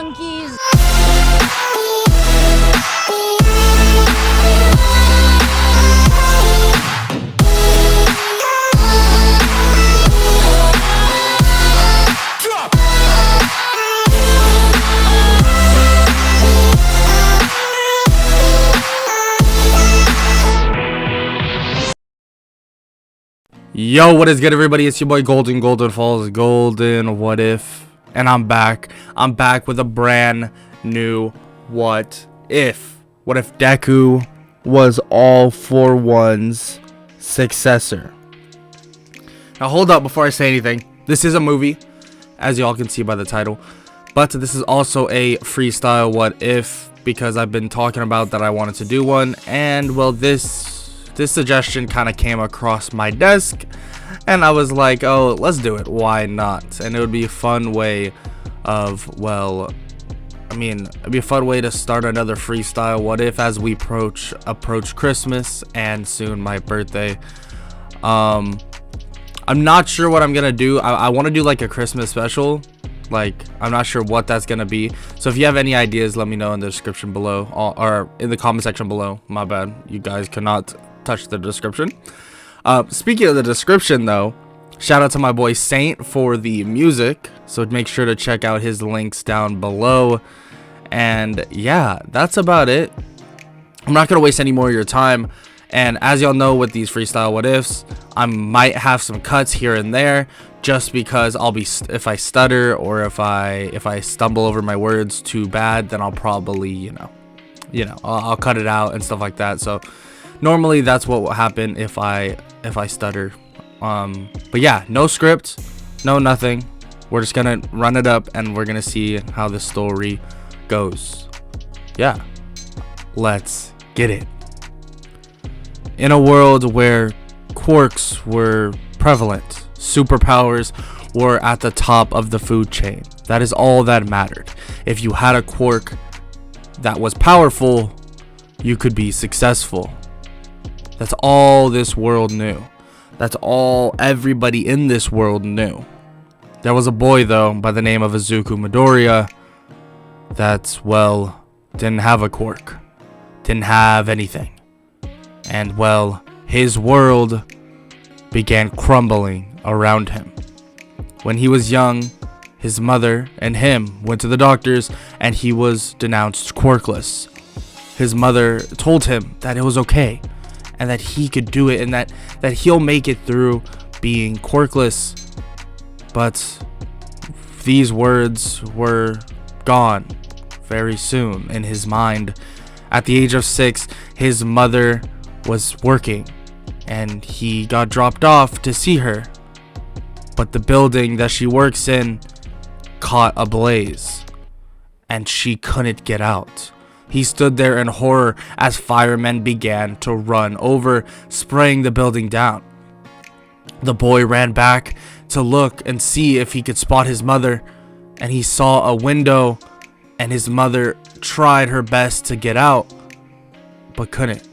monkeys. Yo, what is good, everybody? It's your boy Golden Falls Golden What If, and I'm back with a brand new what if Deku was All For One's successor. Now hold up before I say anything. This is a movie, as y'all can see by the title, but this is also a freestyle what if, because I've been talking about that I wanted to do one, and well, this suggestion kind of came across my desk, and I was like, oh, let's do it, why not? And it would be a fun way of, well, I mean, it'd be a fun way to start another freestyle what if as we approach Christmas and soon my birthday. I'm not sure what I'm gonna do. I want to do like a Christmas special. Like, I'm not sure what that's gonna be, so if you have any ideas, let me know in the description below, or in the comment section below. My bad, you guys cannot touch the description. Speaking of the description though, shout out to my boy Saint for the music, so make sure to check out his links down below. And yeah, that's about it. I'm not gonna waste any more of your time, and as y'all know, with these freestyle what ifs, I might have some cuts here and there, just because I'll be, if I stutter or if I stumble over my words too bad, then I'll probably, you know, I'll cut it out and stuff like that. So normally that's what will happen if I stutter. But yeah, no script, no nothing. We're just gonna run it up and we're gonna see how the story goes. Yeah, let's get it. In a world where quirks were prevalent, superpowers were at the top of the food chain. That is all that mattered. If you had a quirk that was powerful, you could be successful. That's all this world knew. That's all everybody in this world knew. There was a boy though by the name of Izuku Midoriya that, well, didn't have a quirk, didn't have anything, and well, his world began crumbling around him. When he was young, his mother and him went to the doctors and he was denounced quirkless. His mother told him that it was okay and that he could do it and that he'll make it through being quirkless. But these words were gone very soon in his mind. At the age of 6, his mother was working and he got dropped off to see her, but the building that she works in caught ablaze and she couldn't get out. He stood there in horror as firemen began to run over, spraying the building down. The boy ran back to look and see if he could spot his mother, and he saw a window, and his mother tried her best to get out but couldn't.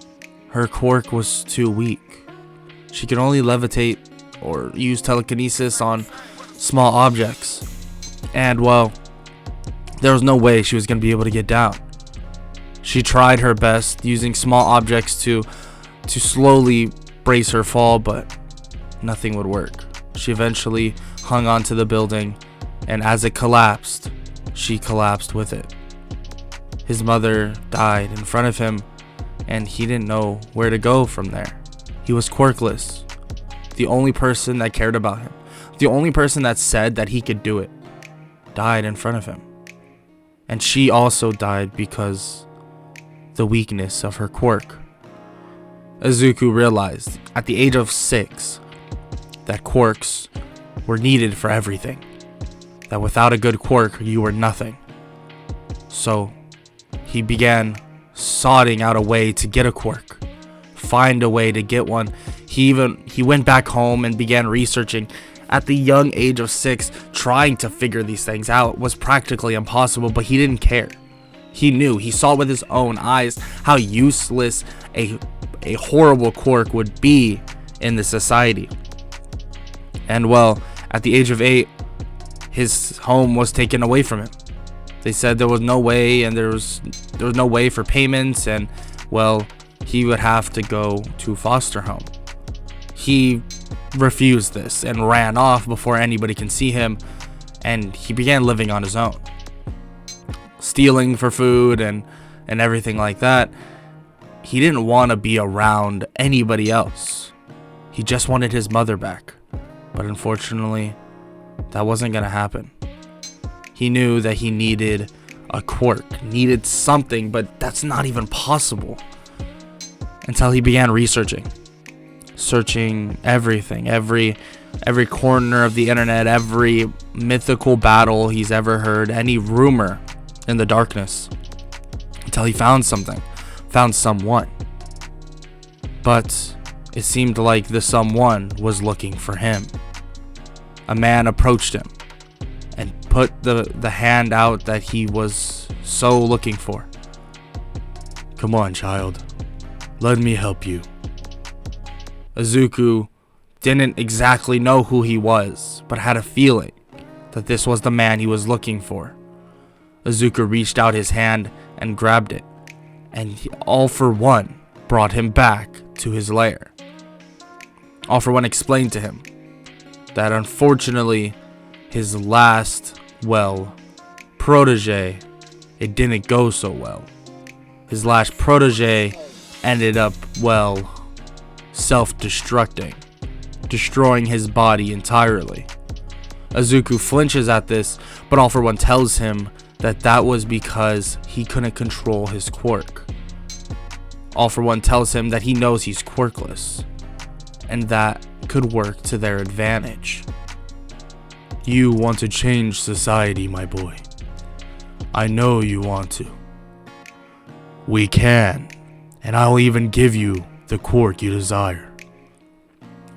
Her quirk was too weak. She could only levitate or use telekinesis on small objects, and well, there was no way she was going to be able to get down. She tried her best using small objects to slowly brace her fall, but nothing would work. She eventually hung onto the building, and as it collapsed, she collapsed with it. His mother died in front of him, and he didn't know where to go from there. He was quirkless. The only person that cared about him, the only person that said that he could do it, died in front of him. And she also died because the weakness of her quirk. Izuku realized at the age of 6 that quirks were needed for everything. That without a good quirk, you were nothing. So he began sorting out a way to get a quirk, find a way to get one. He went back home and began researching. At the young age of 6, trying to figure these things out was practically impossible, but he didn't care. He knew, he saw with his own eyes how useless a horrible quirk would be in the society. And well, at the age of 8, his home was taken away from him. They said there was no way, and there was no way for payments, and well, he would have to go to foster home. He refused this and ran off before anybody can see him, and he began living on his own, stealing for food and everything like that. He didn't want to be around anybody else. He just wanted his mother back. But unfortunately, that wasn't going to happen. He knew that he needed a quirk, needed something, but that's not even possible. Until he began searching everything, every corner of the internet, every mythical battle he's ever heard, any rumor in the darkness, until he found something, found someone. But it seemed like the someone was looking for him. A man approached him and put the hand out that he was so looking for. "Come on, child. Let me help you." Izuku didn't exactly know who he was, but had a feeling that this was the man he was looking for. Izuku reached out his hand and grabbed it, and All For One brought him back to his lair. All For One explained to him that unfortunately his last, protege, it didn't go so well. His last protege ended up, self-destructing, destroying his body entirely. Izuku flinches at this, but All For One tells him that that was because he couldn't control his quirk. All For One tells him that he knows he's quirkless, and that could work to their advantage. "You want to change society, my boy. I know you want to. We can, and I'll even give you the quirk you desire."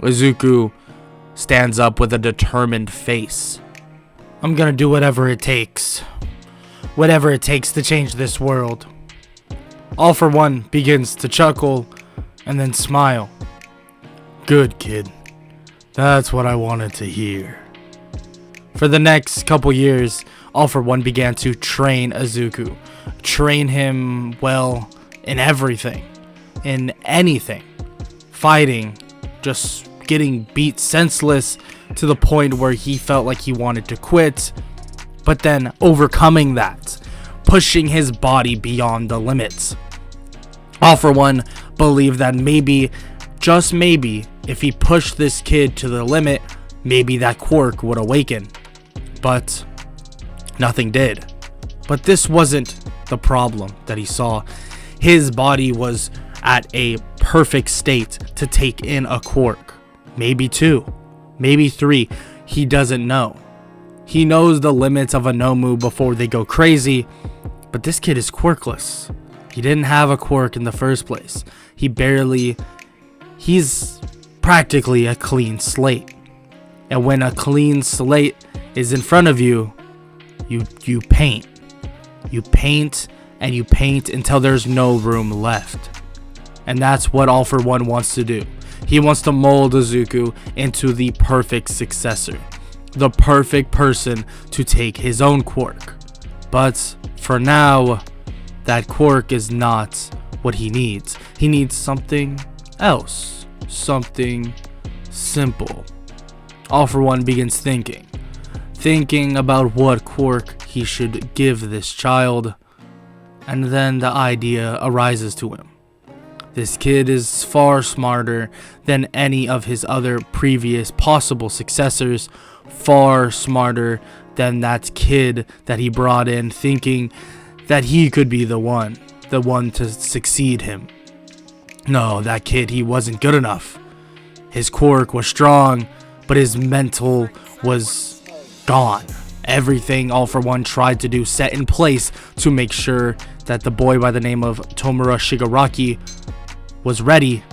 Izuku stands up with a determined face. "I'm gonna do whatever it takes. Whatever it takes to change this world." All For One begins to chuckle and then smile. "Good, kid. That's what I wanted to hear." For the next couple years, All For One began to train Izuku. Train him, in everything. In anything. Fighting. Just getting beat senseless to the point where he felt like he wanted to quit. But then overcoming that. Pushing his body beyond the limits. All For One believed that maybe, just maybe, if he pushed this kid to the limit, maybe that quirk would awaken. But nothing did. But this wasn't the problem that he saw. His body was at a perfect state to take in a quirk. Maybe 2, maybe 3. He doesn't know. He knows the limits of a Nomu before they go crazy, but this kid is quirkless. He didn't have a quirk in the first place. He's practically a clean slate. And when a clean slate is in front of you, you paint. You paint and you paint until there's no room left. And that's what All For One wants to do. He wants to mold Izuku into the perfect successor. The perfect person to take his own quirk. But for now, that quirk is not what he needs. He needs something else. Something simple. All For One begins thinking about what quirk he should give this child, and then the idea arises to him. This kid is far smarter than any of his other previous possible successors, far smarter than that kid that he brought in thinking that he could be the one to succeed him. No, that kid, he wasn't good enough. His quirk was strong, but his mental was gone. Everything All For One tried to do set in place to make sure that the boy by the name of Tomura Shigaraki was ready.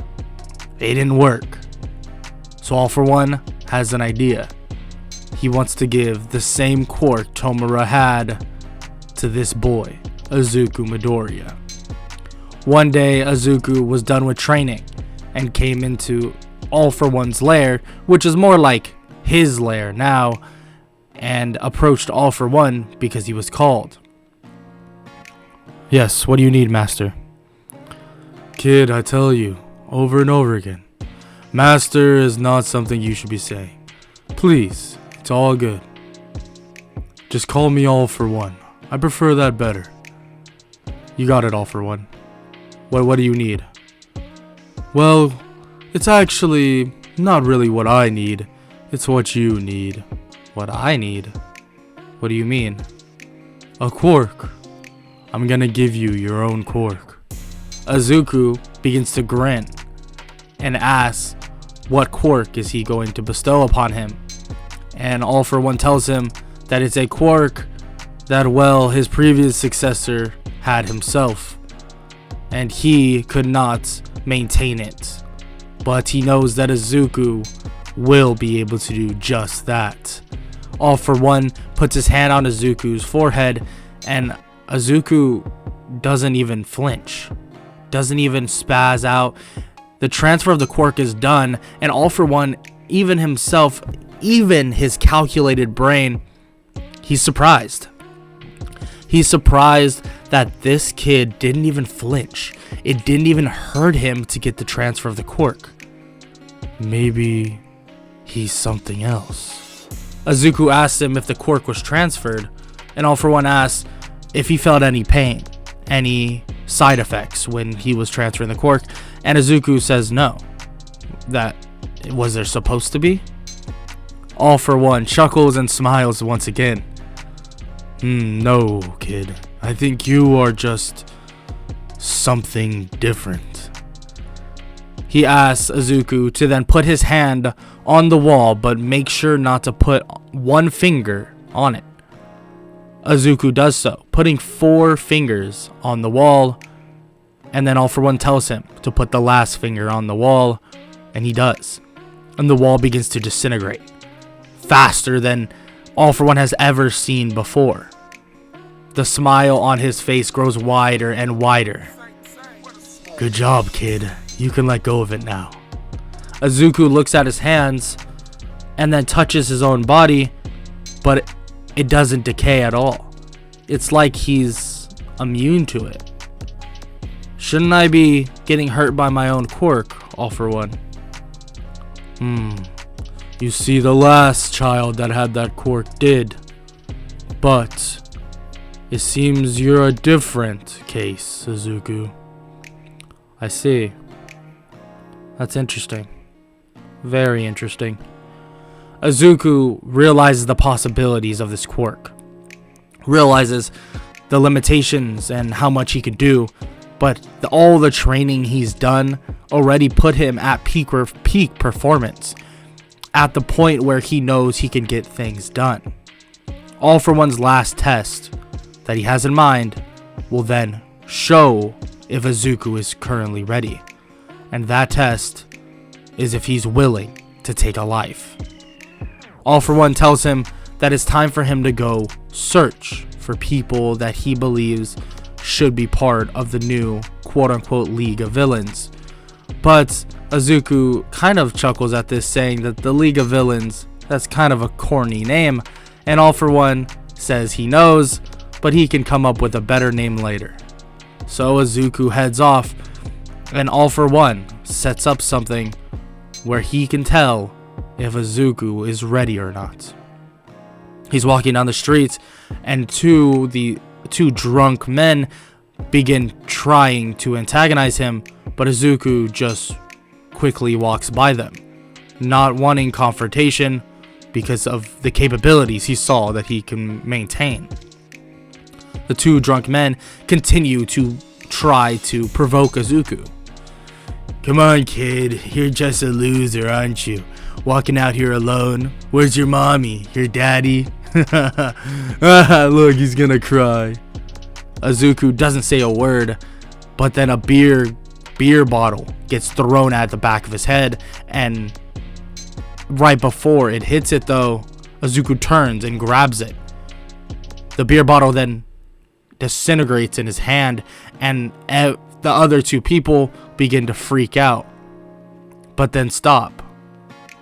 It didn't work. So All For One has an idea. He wants to give the same quirk Tomura had to this boy, Izuku Midoriya. One day, Izuku was done with training and came into All For One's lair, which is more like his lair now, and approached All For One because he was called. Yes, what do you need, Master? Kid, I tell you, over and over again, Master is not something you should be saying. Please, it's all good. Just call me All for One. I prefer that better. You got it, All for One. What do you need? Well, it's actually not really what I need. It's what you need. What I need? What do you mean? A quark. I'm gonna give you your own quark. Izuku begins to grin and asks what quark is he going to bestow upon him. And All for One tells him that it's a quark that, well, his previous successor had himself, and he could not maintain it. But he knows that Izuku will be able to do just that. All for One puts his hand on Izuku's forehead, and Izuku doesn't even flinch, doesn't even spaz out. The transfer of the quark is done, and All for One, even himself, even his calculated brain, he's surprised. He's surprised that this kid didn't even flinch. It didn't even hurt him to get the transfer of the quark. Maybe he's something else. Izuku asks him if the quark was transferred, and All for One asks if he felt any pain, any side effects when he was transferring the quark, and Izuku says no. That was there supposed to be? All for One chuckles and smiles once again. No, kid. I think you are just something different. He asks Izuku to then put his hand on the wall, but make sure not to put one finger on it. Izuku does so, putting 4 fingers on the wall, and then All for One tells him to put the last finger on the wall, and he does. And the wall begins to disintegrate faster than All for One has ever seen before. The smile on his face grows wider and wider. Good job, kid. You can let go of it now. Izuku looks at his hands and then touches his own body, but it doesn't decay at all. It's like he's immune to it. Shouldn't I be getting hurt by my own quirk, All for One? You see, the last child that had that quirk did. But it seems you're a different case, Izuku. I see. That's interesting. Very interesting. Izuku realizes the possibilities of this quirk. Realizes the limitations and how much he could do. But all the training he's done already put him at peak performance. At the point where he knows he can get things done. All for One's last test that he has in mind will then show if Izuku is currently ready. And that test is if he's willing to take a life. All for One tells him that it's time for him to go search for people that he believes should be part of the new quote-unquote League of Villains. But Izuku kind of chuckles at this, saying that the League of Villains, that's kind of a corny name, and All for One says he knows, but he can come up with a better name later. So Izuku heads off, and All for One sets up something where he can tell if Izuku is ready or not. He's walking down the streets, and two drunk men begin trying to antagonize him, but Izuku just quickly walks by them, not wanting confrontation because of the capabilities he saw that he can maintain. The 2 drunk men continue to try to provoke Izuku. Come on, kid, you're just a loser, aren't you? Walking out here alone. Where's your mommy? Your daddy? Look, he's gonna cry. Izuku doesn't say a word, but then a beer bottle gets thrown at the back of his head, and right before it hits it though, Izuku turns and grabs it. The beer bottle then disintegrates in his hand, and the other 2 people begin to freak out, but then stop.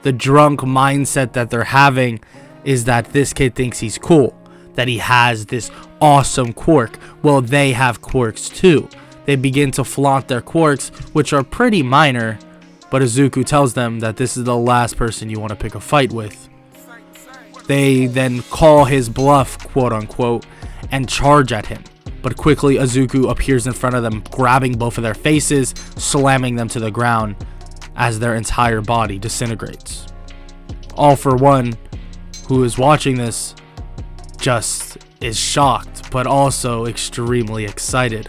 The drunk mindset that they're having is that this kid thinks he's cool, that he has this awesome quirk. Well, they have quirks too. They begin to flaunt their quirks, which are pretty minor, but Izuku tells them that this is the last person you want to pick a fight with. They then call his bluff, quote unquote, and charge at him. But quickly Izuku appears in front of them, grabbing both of their faces, slamming them to the ground as their entire body disintegrates. All for One, who is watching this, just is shocked, but also extremely excited.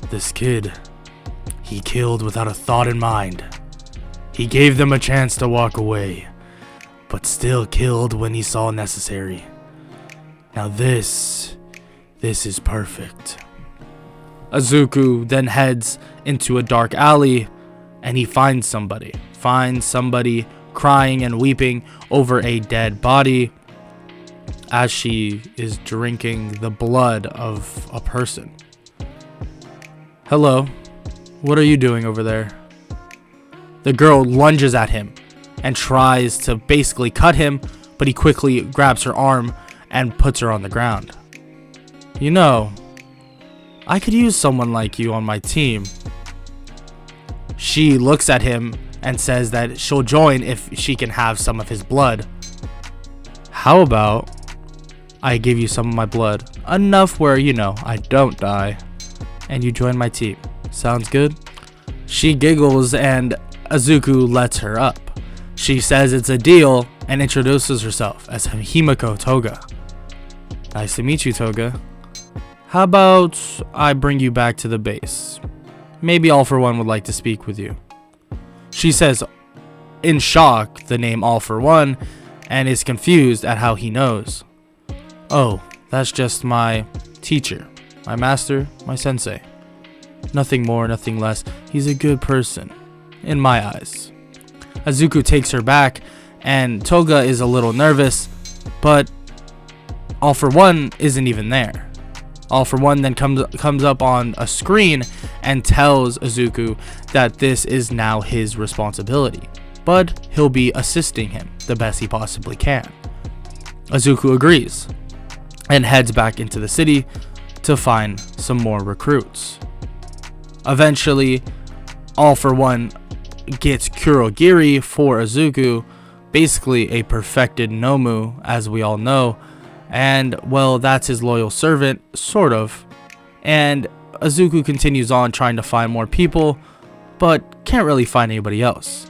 This kid, he killed without a thought in mind. He gave them a chance to walk away, but still killed when he saw necessary. Now this is perfect. Izuku then heads into a dark alley and he finds somebody crying and weeping over a dead body as she is drinking the blood of a person. Hello, what are you doing over there? The girl lunges at him and tries to basically cut him, but he quickly grabs her arm and puts her on the ground. You know, I could use someone like you on my team. She looks at him and says that she'll join if she can have some of his blood. How about I give you some of my blood, enough where, you know, I don't die, and you join my team. Sounds good? She giggles and Izuku lets her up. She says it's a deal and introduces herself as Himiko Toga. Nice to meet you, Toga. How about I bring you back to the base? Maybe All For One would like to speak with you. She says in shock the name All For One and is confused at how he knows. Oh, that's just my teacher, my master, my sensei. Nothing more, nothing less. He's a good person, in my eyes. Izuku takes her back, and Toga is a little nervous, but All For One isn't even there. All For One then comes up on a screen and tells Izuku that this is now his responsibility, but he'll be assisting him the best he possibly can. Izuku agrees and heads back into the city to find some more recruits. Eventually, All For One gets Kurogiri for Izuku, basically a perfected Nomu, as we all know, and well, that's his loyal servant, sort of. And Izuku continues on trying to find more people, but can't really find anybody else.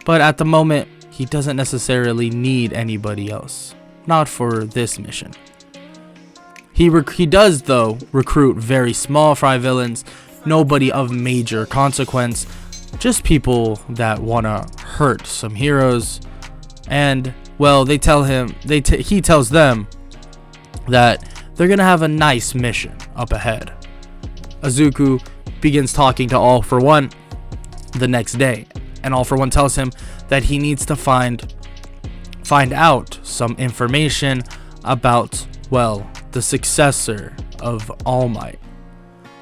But at the moment, he doesn't necessarily need anybody else, not for this mission. He does, though, recruit very small fry villains, nobody of major consequence, just people that want to hurt some heroes. And well, he tells them that they're gonna have a nice mission up ahead. Izuku begins talking to All For One the next day, and All For One tells him that he needs to find out some information about, well, the successor of All Might.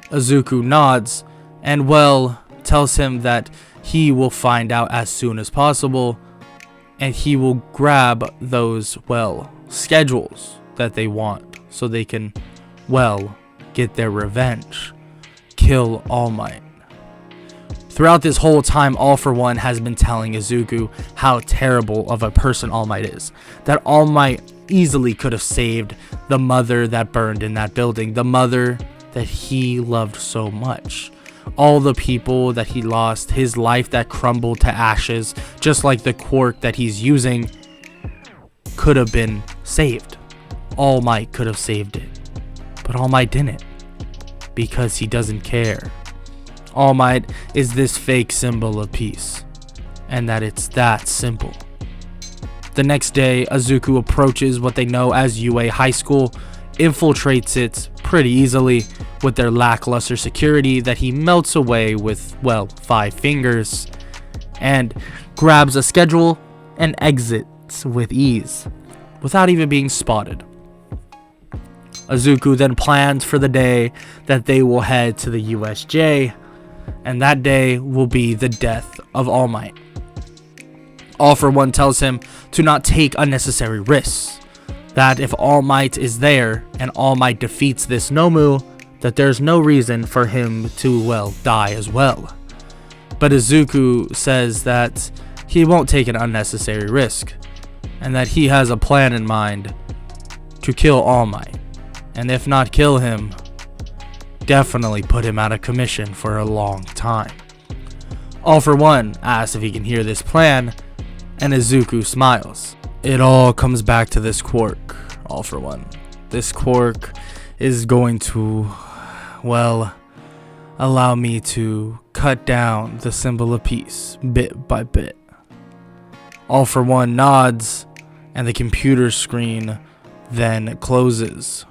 Izuku nods and, well, tells him that he will find out as soon as possible, and he will grab those, well, schedules that they want so they can, well, get their revenge, kill All Might. Throughout this whole time, All For One has been telling Izuku how terrible of a person All Might is, that All Might easily could have saved the mother that burned in that building, the mother that he loved so much. All the people that he lost, his life that crumbled to ashes, just like the quirk that he's using, could have been saved. All Might could have saved it, but All Might didn't, because he doesn't care. All Might is this fake symbol of peace, and that it's that simple. The next day, Izuku approaches what they know as UA High School, infiltrates it pretty easily with their lackluster security that he melts away with, well, 5 fingers, and grabs a schedule and exits with ease, without even being spotted. Izuku then plans for the day that they will head to the USJ, and that day will be the death of All Might. All For One tells him to not take unnecessary risks, that if All Might is there and All Might defeats this Nomu, that there's no reason for him to, well, die as well. But Izuku says that he won't take an unnecessary risk, and that he has a plan in mind to kill All Might, and if not kill him, definitely put him out of commission for a long time. All For One asks if he can hear this plan, and Izuku smiles. It all comes back to this quirk, All For One. This quirk is going to, well, allow me to cut down the symbol of peace bit by bit. All For One nods, and the computer screen then closes.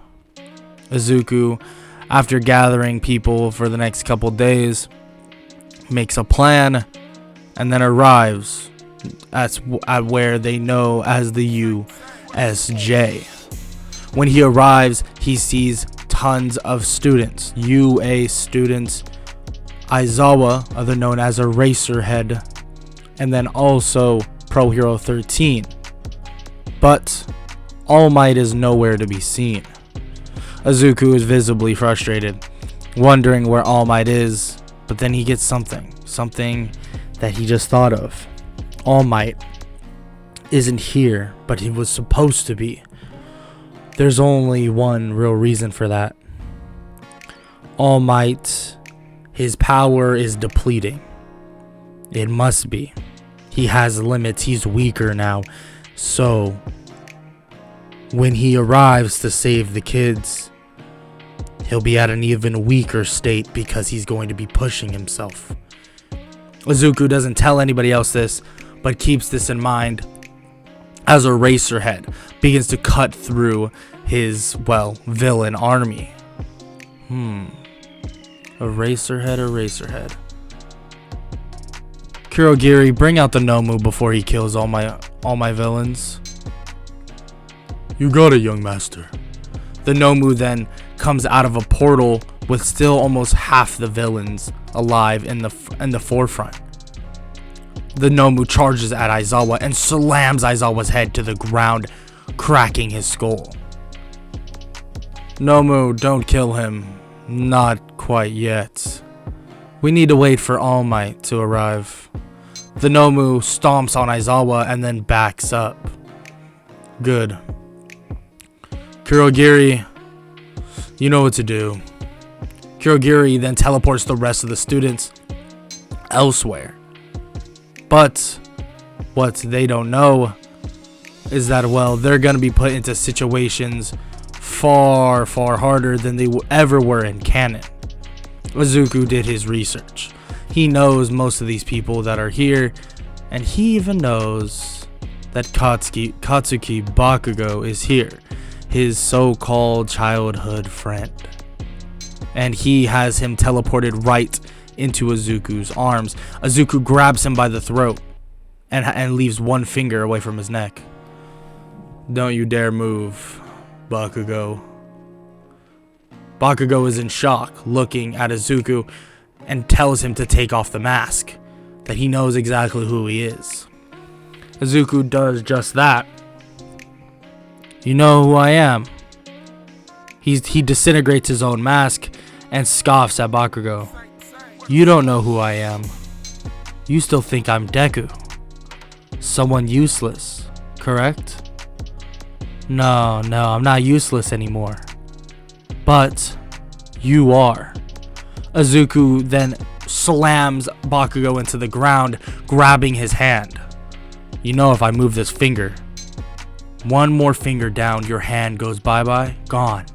Izuku, after gathering people for the next couple days, makes a plan and then arrives at where they know as the USJ. When he arrives, he sees tons of students, UA students, Aizawa, other known as Eraserhead, and then also Pro Hero 13. But All Might is nowhere to be seen. Izuku is visibly frustrated, wondering where All Might is, but then he gets something that he just thought of. All Might isn't here, but he was supposed to be. There's only one real reason for that. All Might, his power is depleting. It must be. He has limits, he's weaker now. So, when he arrives to save the kids, he'll be at an even weaker state because he's going to be pushing himself. Izuku doesn't tell anybody else this, but keeps this in mind as Eraserhead begins to cut through his, well, villain army. Eraserhead. Kurogiri, bring out the Nomu before he kills all my villains. You got it, young master. The Nomu then comes out of a portal with still almost half the villains alive in the forefront. The Nomu charges at Aizawa and slams Aizawa's head to the ground, cracking his skull. Nomu, don't kill him. Not quite yet. We need to wait for All Might to arrive. The Nomu stomps on Aizawa and then backs up. Good. Kurogiri, you know what to do. Kurogiri then teleports the rest of the students elsewhere. But what they don't know is that, well, they're going to be put into situations far, far harder than they ever were in canon. Izuku did his research. He knows most of these people that are here, and he even knows that Katsuki Bakugo is here, his so-called childhood friend. And he has him teleported right into Izuku's arms. Izuku grabs him by the throat and leaves one finger away from his neck. Don't you dare move, Bakugo. Bakugo is in shock, looking at Izuku, and tells him to take off the mask, that he knows exactly who he is. Izuku does just that. You know who I am? He disintegrates his own mask and scoffs at Bakugo. You don't know who I am. You still think I'm Deku. Someone useless, correct? No, I'm not useless anymore. But you are. Izuku then slams Bakugo into the ground, grabbing his hand. You know, if I move this finger, one more finger down, your hand goes bye-bye, gone.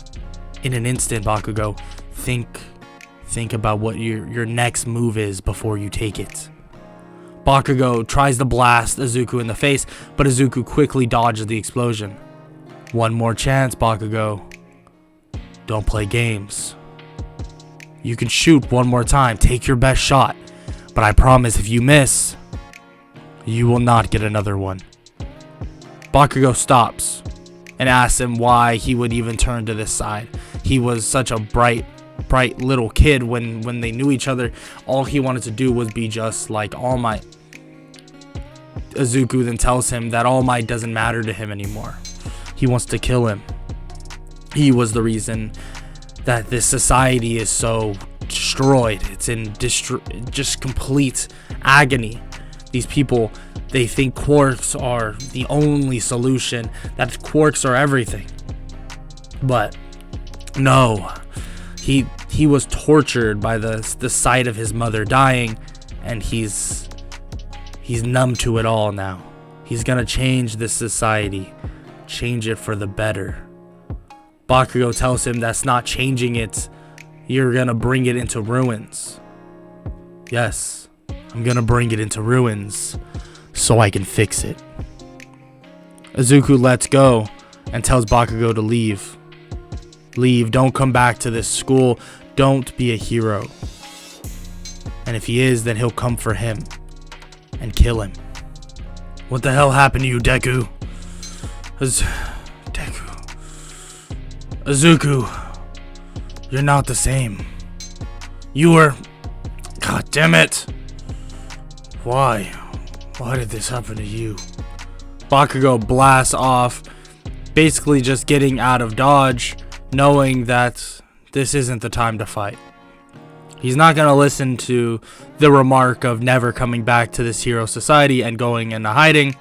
In an instant, Bakugo, think about what your next move is before you take it. Bakugo tries to blast Izuku in the face, but Izuku quickly dodges the explosion. One more chance, Bakugo. Don't play games. You can shoot one more time, take your best shot, but I promise if you miss, you will not get another one. Bakugo stops and asks him why he would even turn to this side. He was such a bright little kid when they knew each other. All he wanted to do was be just like All Might. Izuku then tells him that All Might doesn't matter to him anymore. He wants to kill him. He was the reason that this society is so destroyed. It's in just complete agony. These people, they think quarks are the only solution, that quarks are everything. But no, he was tortured by the sight of his mother dying, and he's numb to it all now. He's gonna change this society, change it for the better. Bakugo tells him that's not changing it. You're gonna bring it into ruins. Yes, I'm gonna bring it into ruins so I can fix it. Izuku lets go and tells Bakugo to leave. Leave, don't come back to this school. Don't be a hero. And if he is, then he'll come for him and kill him. What the hell happened to you, Deku? Izuku, you're not the same. You were... God damn it. Why? Why did this happen to you? Bakugo blasts off, basically just getting out of dodge, knowing that this isn't the time to fight. He's not going to listen to the remark of never coming back to this hero society and going into hiding,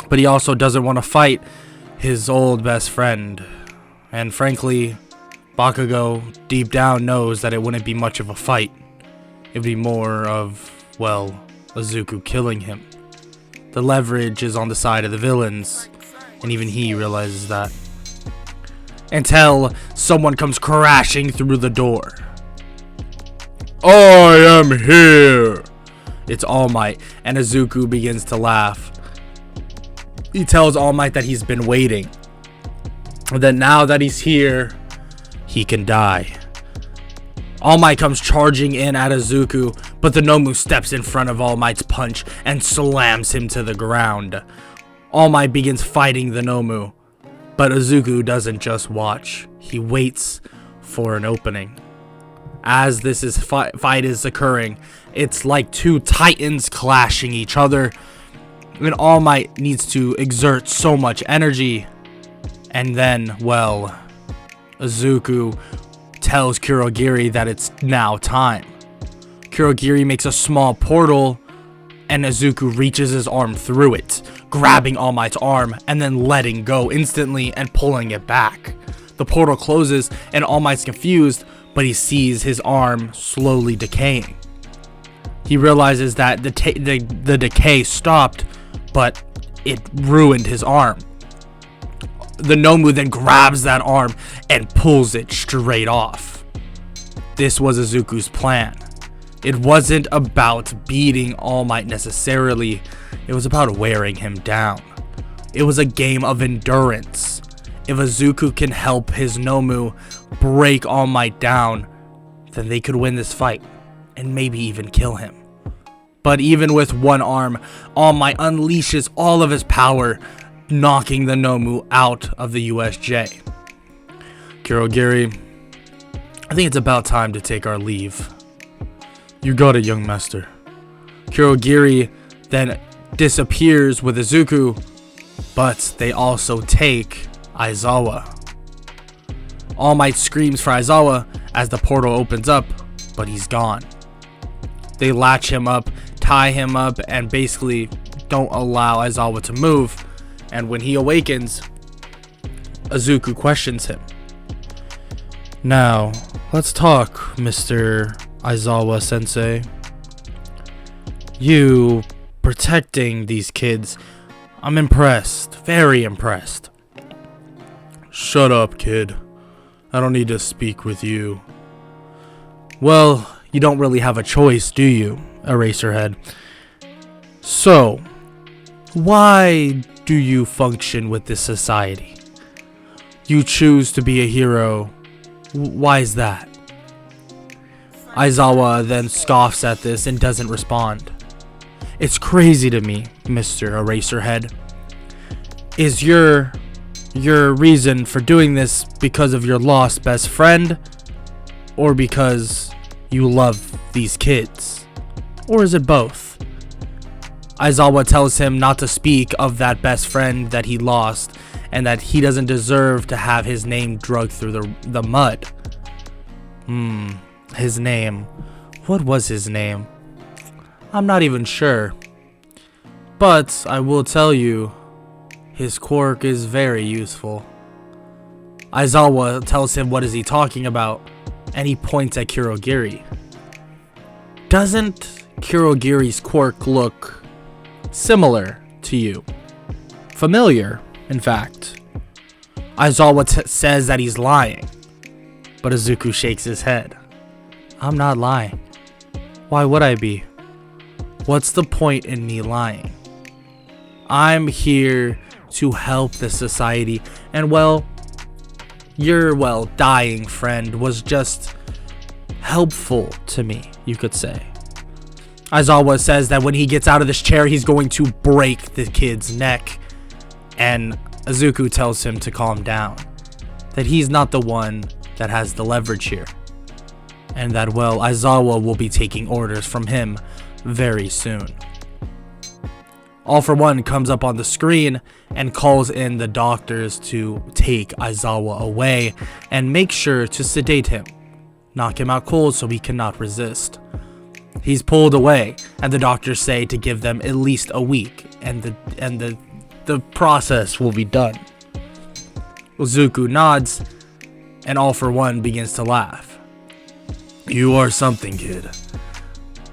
but he also doesn't want to fight his old best friend. And frankly, Bakugo deep down knows that it wouldn't be much of a fight. It'd be more of, well, Izuku killing him. The leverage is on the side of the villains, and even he realizes that. Until someone comes crashing through the door. I am here! It's All Might, and Izuku begins to laugh. He tells All Might that he's been waiting. And that now that he's here, he can die. All Might comes charging in at Izuku, but the Nomu steps in front of All Might's punch and slams him to the ground. All Might begins fighting the Nomu, but Izuku doesn't just watch. He waits for an opening. As this fight is occurring, it's like two titans clashing each other, and All Might needs to exert so much energy. And then, well, Izuku tells Kurogiri that it's now time. Kurogiri makes a small portal, and Izuku reaches his arm through it, grabbing All Might's arm and then letting go instantly and pulling it back. The portal closes and All Might's confused, but he sees his arm slowly decaying. He realizes that the decay stopped, but it ruined his arm. The Nomu then grabs that arm and pulls it straight off. This was Izuku's plan. It wasn't about beating All Might necessarily, it was about wearing him down. It was a game of endurance. If Izuku can help his Nomu break All Might down, then they could win this fight, and maybe even kill him. But even with one arm, All Might unleashes all of his power, knocking the Nomu out of the USJ. Kurogiri, I think it's about time to take our leave. You got it, young master. Kurogiri then disappears with Izuku, but they also take Aizawa. All Might screams for Aizawa as the portal opens up, but he's gone. They latch him up, tie him up, and basically don't allow Aizawa to move. And when he awakens, Izuku questions him. Now, let's talk, Mr. Aizawa Sensei. You protecting these kids, I'm impressed, very impressed. Shut up, kid. I don't need to speak with you. Well, you don't really have a choice, do you, Eraserhead? So, why do you function with this society? You choose to be a hero. Why is that? Aizawa then scoffs at this and doesn't respond. It's crazy to me, Mr. Eraserhead. Is your reason for doing this because of your lost best friend? Or because you love these kids? Or is it both? Aizawa tells him not to speak of that best friend that he lost, and that he doesn't deserve to have his name dragged through the mud. His name. What was his name? I'm not even sure. But I will tell you, his quirk is very useful. Aizawa tells him what is he talking about, and he points at Kurogiri. Doesn't Kurogiri's quirk look similar to you? Familiar, in fact. Aizawa says that he's lying, but Izuku shakes his head. I'm not lying. Why would I be? What's the point in me lying? I'm here to help the society, and well, your, dying friend was just helpful to me, you could say. Aizawa says that when he gets out of this chair, he's going to break the kid's neck, and Izuku tells him to calm down, that he's not the one that has the leverage here, and that, Aizawa will be taking orders from him very soon. All for One comes up on the screen and calls in the doctors to take Aizawa away and make sure to sedate him, knock him out cold so he cannot resist. He's pulled away, and the doctors say to give them at least a week, and the process will be done. Izuku nods, and All for One begins to laugh. You are something, kid.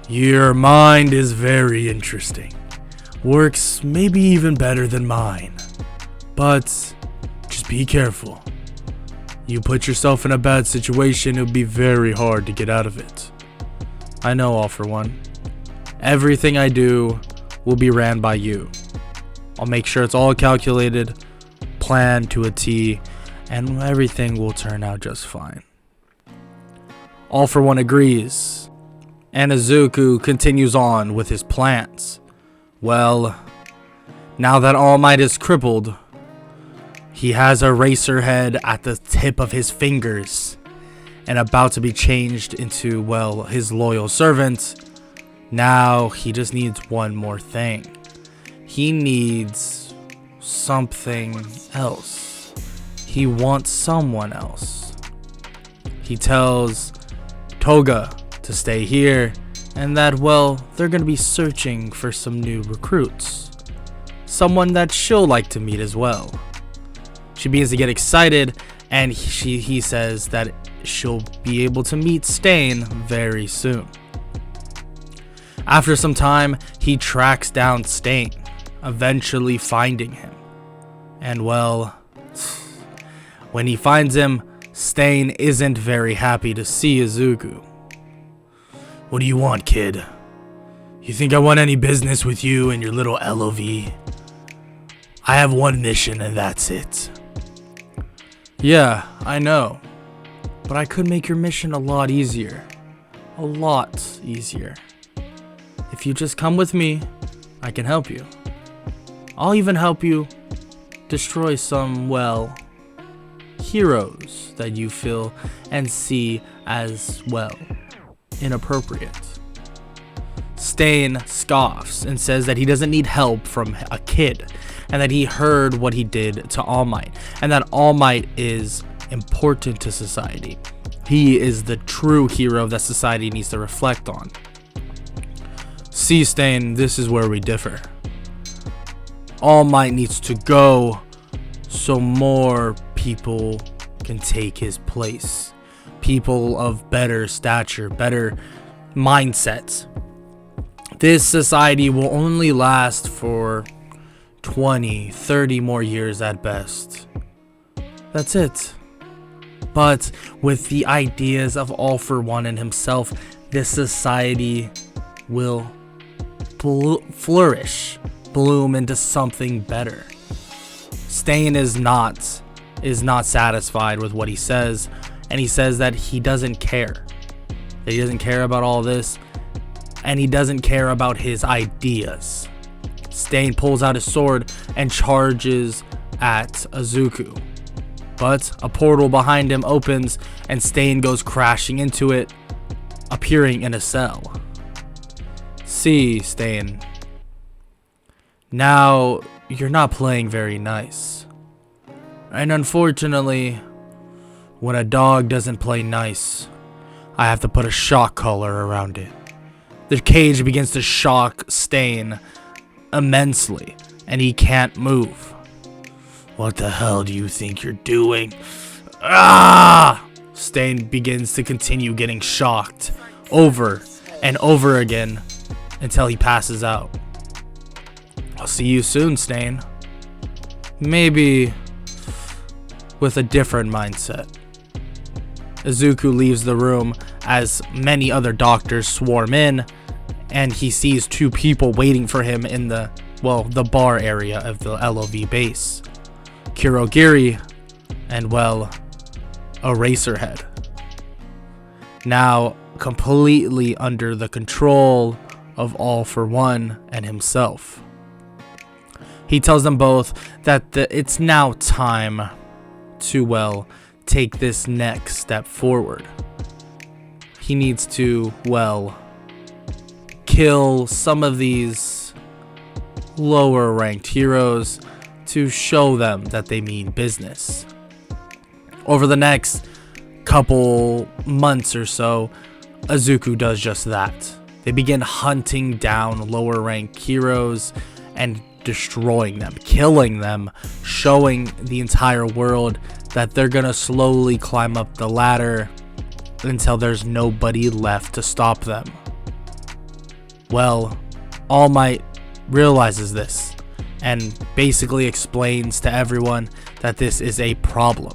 Your mind is very interesting. Works maybe even better than mine. But just be careful. You put yourself in a bad situation, it'll be very hard to get out of it. I know, All for One. Everything I do will be ran by you. I'll make sure it's all calculated, planned to a T, and everything will turn out just fine. All for One agrees, and Izuku continues on with his plans. Well, now that All Might is crippled, he has a racer head at the tip of his fingers and about to be changed into, his loyal servant. Now he just needs one more thing. He needs something else. He wants someone else. He tells Toga to stay here, and that, they're going to be searching for some new recruits. Someone that she'll like to meet as well. She begins to get excited, and he says that she'll be able to meet Stain very soon. After some time, he tracks down Stain, eventually finding him. And when he finds him, Stain isn't very happy to see Izuku. What do you want, kid? You think I want any business with you and your little LOV? I have one mission and that's it. Yeah, I know. But I could make your mission a lot easier. A lot easier. If you just come with me, I can help you. I'll even help you destroy some, heroes that you feel and see as, inappropriate. Stain scoffs and says that he doesn't need help from a kid, and that he heard what he did to All Might, and that All Might is important to society. He is the true hero that society needs to reflect on. See, Stain, this is where we differ. All Might needs to go so more people can take his place. People of better stature, better mindsets. This society will only last for 20, 30 more years at best. That's it. But with the ideas of All for One and himself, this society will flourish, bloom into something better. Stain is not satisfied with what he says, and he says that he doesn't care. That he doesn't care about all this, and he doesn't care about his ideas. Stain pulls out his sword and charges at Izuku. But a portal behind him opens, and Stain goes crashing into it, appearing in a cell. See, Stain. Now, you're not playing very nice. And unfortunately, when a dog doesn't play nice, I have to put a shock collar around it. The cage begins to shock Stain immensely, and he can't move. What the hell do you think you're doing? Ah! Stain begins to continue getting shocked over and over again until he passes out. I'll see you soon, Stain. Maybe with a different mindset. Izuku leaves the room as many other doctors swarm in, and he sees two people waiting for him in the bar area of the LOV base. Kurogiri and, Eraserhead. Now completely under the control of All For One and himself. He tells them both that it's now time to, take this next step forward. He needs to, kill some of these lower ranked heroes to show them that they mean business. Over the next couple months or so, Izuku does just that. They begin hunting down lower ranked heroes and destroying them, killing them, showing the entire world that they're gonna slowly climb up the ladder until there's nobody left to stop them. All Might realizes this and basically explains to everyone that this is a problem,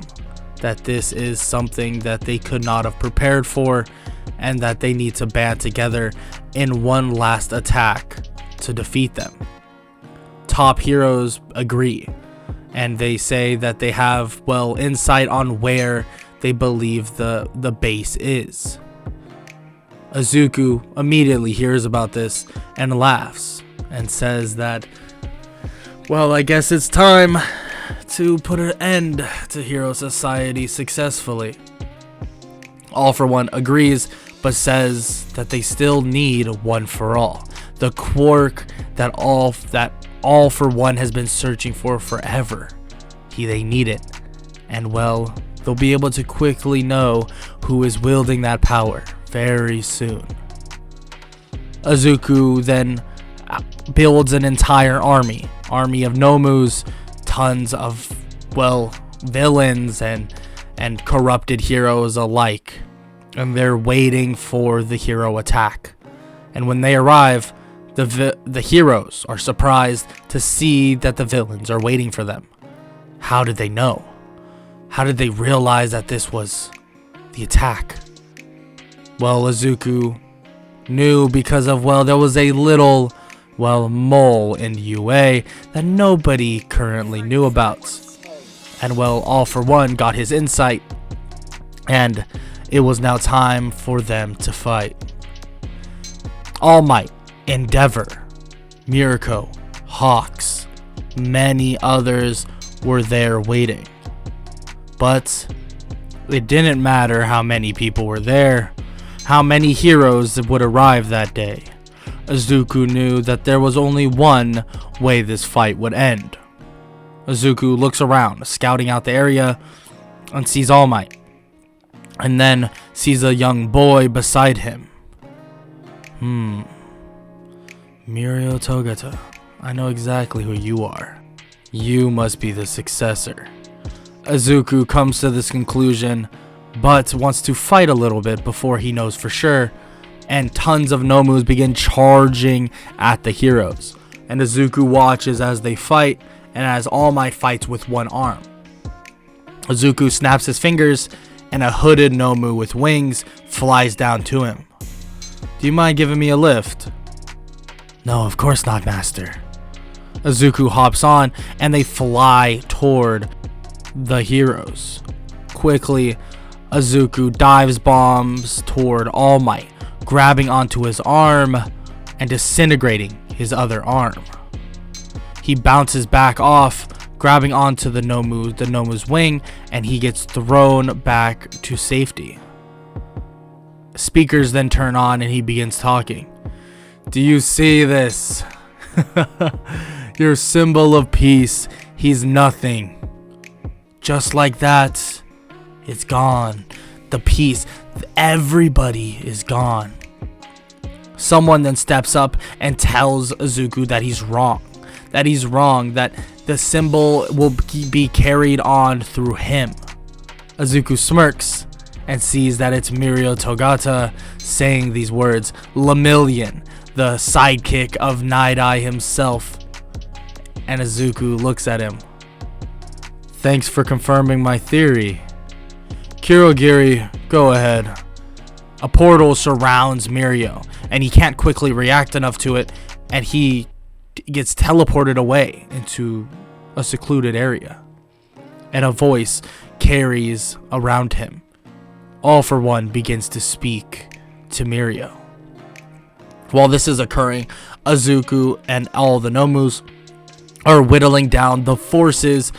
that this is something that they could not have prepared for, and that they need to band together in one last attack to defeat them. Top heroes agree, and they say that they have, insight on where they believe the base is. Izuku immediately hears about this and laughs and says that, I guess it's time to put an end to Hero Society successfully. All For One agrees, but says that they still need One For All, the quirk that All For One has been searching for forever. They need it, and they'll be able to quickly know who is wielding that power very soon. Izuku then builds an entire army of Nomus, tons of, villains and corrupted heroes alike, and they're waiting for the hero attack. And when they arrive, the heroes are surprised to see that the villains are waiting for them. How did they know? How did they realize that this was the attack? Izuku knew because of, there was a little, mole in UA that nobody currently knew about. And, All For One got his insight, and it was now time for them to fight. All Might, Endeavor, Mirko, Hawks, many others were there waiting. But it didn't matter how many people were there, how many heroes would arrive that day. Izuku knew that there was only one way this fight would end. Izuku looks around, scouting out the area, and sees All Might, and then sees a young boy beside him. Mirio Togata, I know exactly who you are. You must be the successor. Izuku comes to this conclusion, but wants to fight a little bit before he knows for sure, and tons of Nomus begin charging at the heroes. And Izuku watches as they fight, and as All Might fights with one arm. Izuku snaps his fingers, and a hooded Nomu with wings flies down to him. Do you mind giving me a lift? No, of course not, Master. Izuku hops on, and they fly toward the heroes. Quickly, Izuku dives bombs toward All Might, grabbing onto his arm and disintegrating his other arm. He bounces back off, grabbing onto the Nomu's wing, and he gets thrown back to safety. Speakers then turn on, and he begins talking. Do you see this? Your symbol of peace, he's nothing. just like that, it's gone. The peace, everybody is gone. Someone then steps up and tells Izuku that he's wrong. That the symbol will be carried on through him. Izuku smirks and sees that it's Mirio Togata saying these words. Lemillion, the sidekick of Night Eye himself. And Izuku looks at him. Thanks for confirming my theory. Kurogiri, go ahead. A portal surrounds Mirio, and he can't quickly react enough to it, and he gets teleported away into a secluded area. And a voice carries around him. All for One begins to speak to Mirio. While this is occurring, Izuku and all the Nomus are whittling down the forces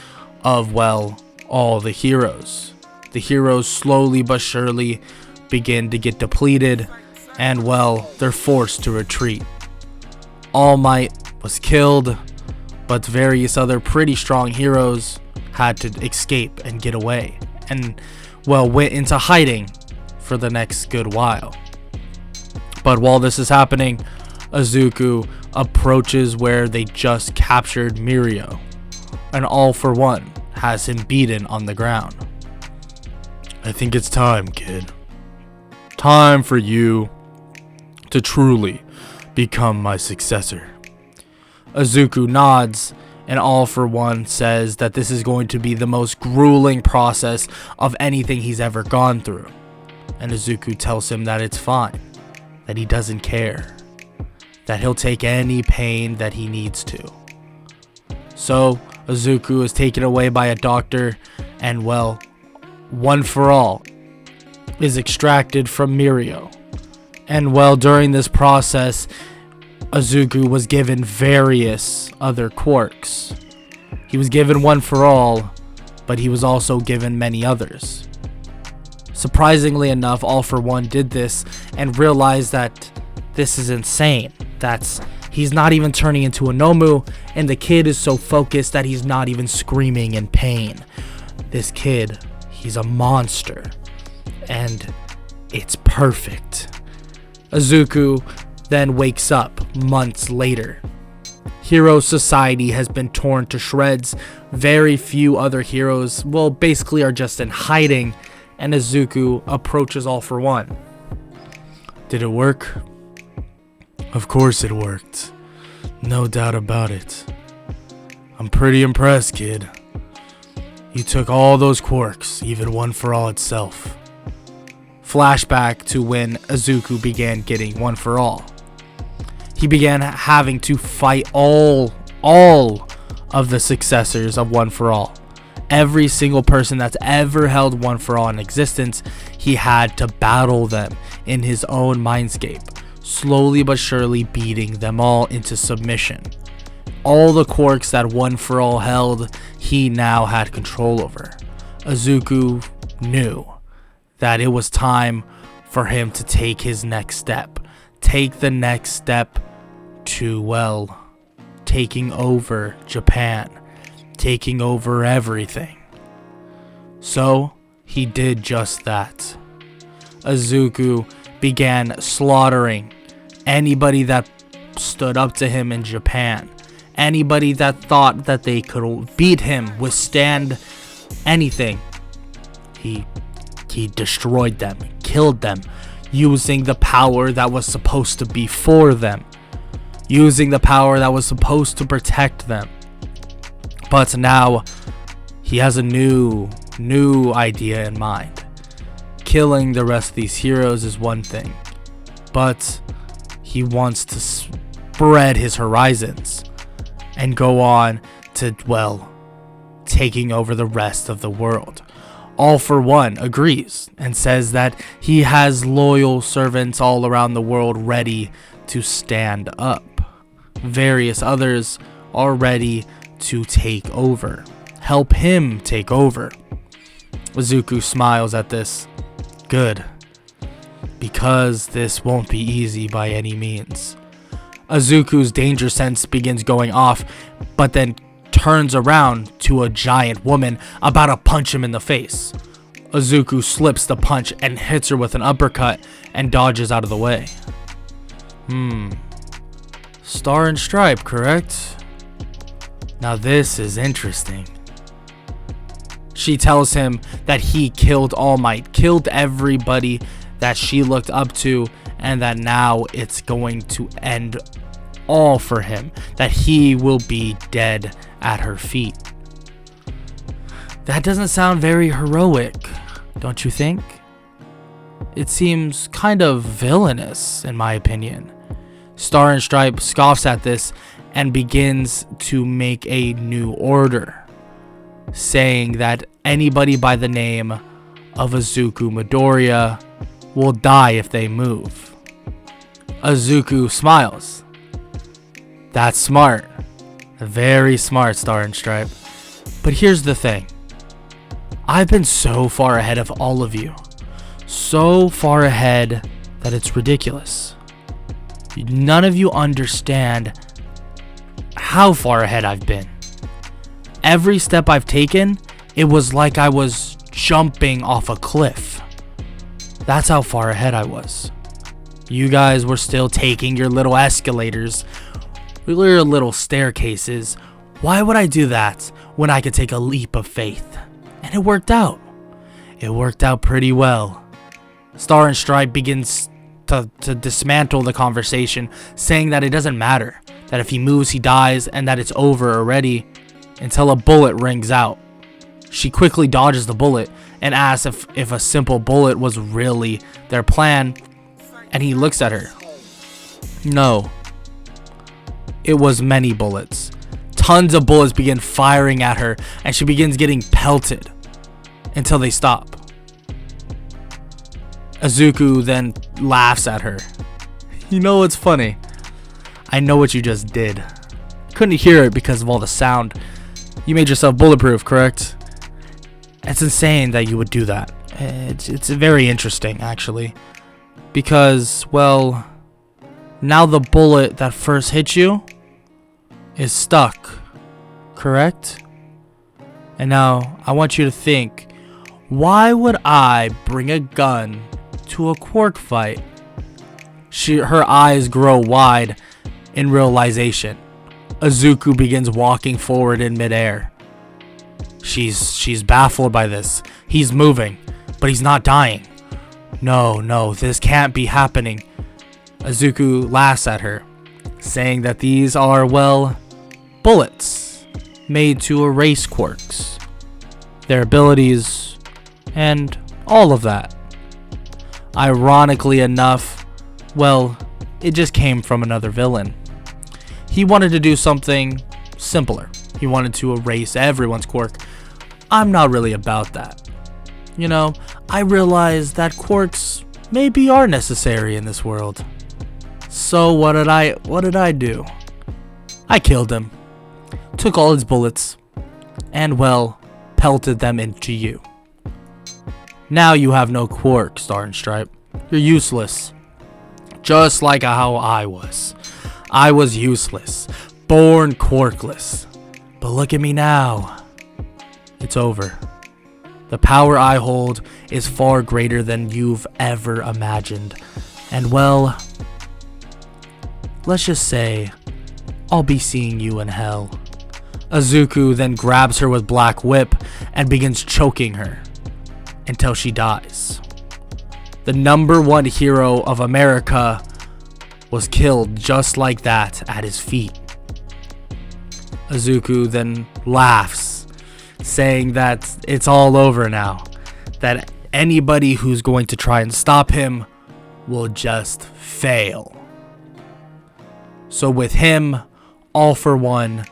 of, well, all the heroes. The heroes slowly but surely begin to get depleted, and, well, they're forced to retreat. All Might was killed, but various other pretty strong heroes had to escape and get away, and, well, went into hiding for the next good while. But while this is happening, Izuku approaches where they just captured Mirio, and All for One has him beaten on the ground. I think it's time, kid. Time for you to truly become my successor. Izuku nods, and All for One says that this is going to be the most grueling process of anything he's ever gone through. And Izuku tells him that it's fine, that he doesn't care, that he'll take any pain that he needs to. So Izuku is taken away by a doctor, and, well, One for All is extracted from Mirio. And, well, during this process, Izuku was given various other quirks. He was given One for All, but he was also given many others. Surprisingly enough, All for One did this and realized that this is insane. He's not even turning into a Nomu, and the kid is so focused that he's not even screaming in pain. This kid, he's a monster, and it's perfect. Izuku then wakes up months later. Hero society has been torn to shreds. Very few other heroes, well, basically are just in hiding, and Izuku approaches All for One. Did it work? Of course it worked. No doubt about it. I'm pretty impressed, kid. You took all those quirks, even One for All itself. Flashback to when Izuku began getting One for All. He began having to fight all of the successors of One for All. Every single person that's ever held One for All in existence, he had to battle them in his own mindscape, slowly but surely beating them all into submission. All the quirks that One for All held, he now had control over. Izuku knew that it was time for him to take his next step. Take the next step to, well, taking over Japan. Taking over everything. So, he did just that. Izuku began slaughtering anybody that stood up to him in Japan. Anybody that thought that they could beat him, withstand anything. He destroyed them, killed them, using the power that was supposed to be for them. Using the power that was supposed to protect them. But now, he has a new idea in mind. Killing the rest of these heroes is one thing, but he wants to spread his horizons and go on to, well, taking over the rest of the world. All for One agrees and says that he has loyal servants all around the world ready to stand up. Various others are ready to take over. Help him take over. Izuku smiles at this. Good. Because this won't be easy by any means. Izuku's danger sense begins going off, but then turns around to a giant woman about to punch him in the face. Izuku slips the punch and hits her with an uppercut and dodges out of the way. Star and Stripe, correct? Now this is interesting. She tells him that he killed All Might, killed everybody that she looked up to, and that now it's going to end all for him, that he will be dead at her feet. That doesn't sound very heroic, don't you think? It seems kind of villainous, in my opinion. Star and Stripe scoffs at this and begins to make a new order, saying that anybody by the name of Izuku Midoriya will die if they move. Izuku smiles. That's smart. Very smart, Star and Stripe. But here's the thing. I've been so far ahead of all of you. So far ahead that it's ridiculous. None of you understand how far ahead I've been. Every step I've taken, it was like I was jumping off a cliff. That's how far ahead I was. You guys were still taking your little escalators, your little staircases. Why would I do that when I could take a leap of faith? And it worked out. It worked out pretty well. Star and Stripe begins to dismantle the conversation, saying that it doesn't matter, that if he moves he dies, and that it's over already until a bullet rings out. She quickly dodges the bullet and asks if a simple bullet was really their plan, and he looks at her. No. It was many bullets. Tons of bullets begin firing at her, and she begins getting pelted until they stop. Izuku then laughs at her. You know what's funny? I know what you just did. Couldn't hear it because of all the sound. You made yourself bulletproof, correct? It's insane that you would do that. It's very interesting, actually. Because, well, now the bullet that first hit you is stuck, correct? And now I want you to think, why would I bring a gun to a Quark fight? Her eyes grow wide in realization. Izuku begins walking forward in midair. She's baffled by this. He's moving, but he's not dying. No, this can't be happening. Izuku laughs at her, saying that these are, well, bullets made to erase Quarks, their abilities, and all of that. Ironically enough, well, it just came from another villain. He wanted to do something simpler. He wanted to erase everyone's Quark. I'm not really about that. You know, I realize that Quarks maybe are necessary in this world. So what did I do? I killed him, took all his bullets, and, well, pelted them into you. Now you have no Quark, Star and Stripe. You're useless. Just like how I was. I was useless. Born Quarkless. But look at me now. It's over. The power I hold is far greater than you've ever imagined. And, well, let's just say I'll be seeing you in hell. Izuku then grabs her with Black Whip and begins choking her until she dies. The #1 hero of America was killed just like that at his feet. Izuku then laughs, saying that it's all over now, that anybody who's going to try and stop him will just fail. So with him, all for one,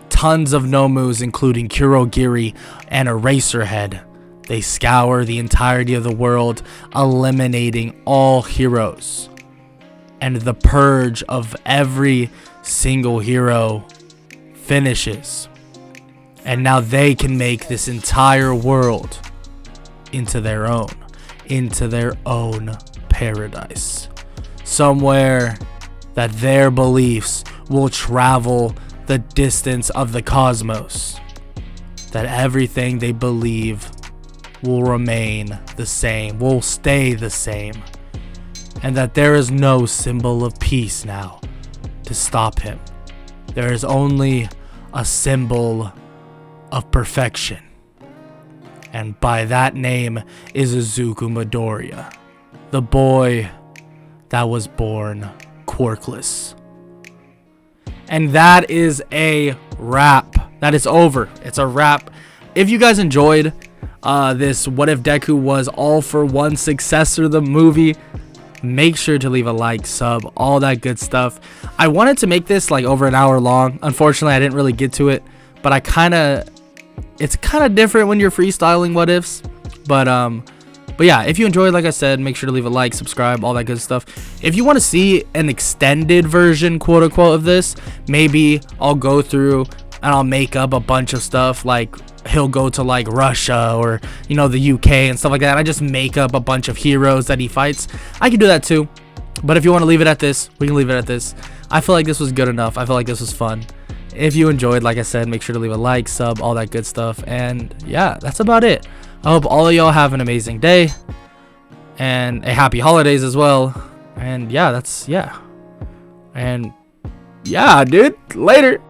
tons of Nomus including Kurogiri and Eraserhead, they scour the entirety of the world, eliminating all heroes. And the purge of every single hero finishes. And now they can make this entire world into their own paradise. Somewhere that their beliefs will travel the distance of the cosmos, that everything they believe will remain the same, will stay the same, and that there is no symbol of peace now to stop him. There is only a symbol of perfection, and by that name is Izuku Midoriya, the boy that was born quirkless. And that is a wrap. That is over. It's a wrap. If you guys enjoyed this What If Deku Was All for One Successor, the movie, make sure to leave a like, sub, all that good stuff. I wanted to make this like over an hour long. Unfortunately, I didn't really get to it, but it's kind of different when you're freestyling what ifs. But yeah, if you enjoyed, like I said, make sure to leave a like, subscribe, all that good stuff. If you want to see an extended version, quote unquote, of this, maybe I'll go through and I'll make up a bunch of stuff, like he'll go to like Russia or, you know, the UK and stuff like that. I just make up a bunch of heroes that he fights. I can do that too. But if you want to leave it at this, we can leave it at this. I feel like this was good enough. I feel like this was fun. If you enjoyed, like I said, make sure to leave a like, sub, all that good stuff. And yeah, that's about it. I hope all of y'all have an amazing day and a happy holidays as well. And yeah, and yeah, dude, later.